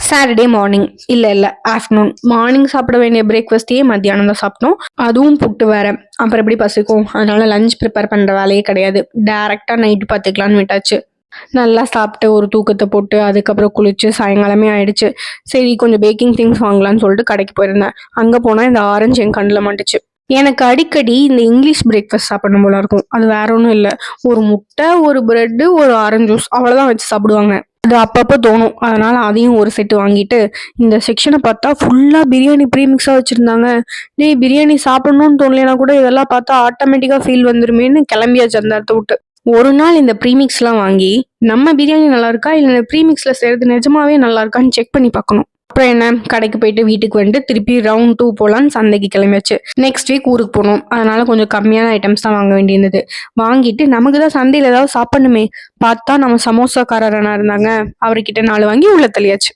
Saturday morning இல்லை afternoon. Morning சாப்பிட வேண்டிய பிரேக்ஃபாஸ்ட்டையே மத்தியானம் தான் சாப்பிட்டோம். அதுவும் புட்டு வேற. அப்புறம் எப்படி பசிக்கும்? அதனால லஞ்ச் ப்ரிப்பேர் பண்ணுற வேலையே கிடையாது. டேரெக்டாக நைட்டு பார்த்துக்கலான்னு விட்டாச்சு. நல்லா சாப்பிட்டு ஒரு தூக்கத்தை போட்டு அதுக்கப்புறம் குளிச்சு சாயங்காலமே ஆயிடுச்சு. சரி கொஞ்சம் பேக்கிங் திங்ஸ் வாங்கலாம்னு சொல்லிட்டு கடைக்கு போயிருந்தேன். அங்கே போனால் இந்த ஆரஞ்சு என் கண்ணில் மாட்டுச்சு. எனக்கு அடிக்கடி இந்த இங்கிலீஷ் பிரேக்ஃபாஸ்ட் சாப்பிடணும் போல இருக்கும். அது வேற ஒன்றும் இல்லை, ஒரு முட்டை, ஒரு பிரெட்டு, ஒரு ஆரஞ்சு ஜூஸ், அவ்வளோதான் வச்சு சாப்பிடுவாங்க. அது அப்பப்போ தோணும். அதனால அதையும் ஒரு செட்டு வாங்கிட்டு இந்த செக்ஷனை பார்த்தா ஃபுல்லாக பிரியாணி ப்ரீமிக்ஸாக வச்சுருந்தாங்க. டேய், பிரியாணி சாப்பிடணும்னு தோணலைனா கூட இதெல்லாம் பார்த்தா ஆட்டோமேட்டிக்காக ஃபீல் வந்துருமேன்னு கிளம்பியாச்சு அந்த இடத்த விட்டு. ஒரு நாள் இந்த ப்ரீமிக்ஸ்லாம் வாங்கி நம்ம பிரியாணி நல்லா இருக்கா இல்லை இந்த ப்ரீமிக்ஸில் செய்கிறது நிஜமாவே நல்லா இருக்கான்னு செக் பண்ணி பார்க்கணும். அப்புறம் என்ன, கடைக்கு போயிட்டு வீட்டுக்கு வந்துட்டு திருப்பி ரவுண்ட் 2 போகலான்னு சந்தைக்கு கிளம்பியாச்சு. நெக்ஸ்ட் வீக் ஊருக்கு போகணும். அதனால கொஞ்சம் கம்மியான ஐட்டம்ஸ் தான் வாங்க வேண்டியிருந்தது. வாங்கிட்டு நமக்கு தான் சந்தையில் ஏதாவது சாப்பிடணுமே பார்த்தா நம்ம சமோசாக்காரரானா இருந்தாங்க. அவர்கிட்ட 4 வாங்கி உள்ள தள்ளியாச்சு.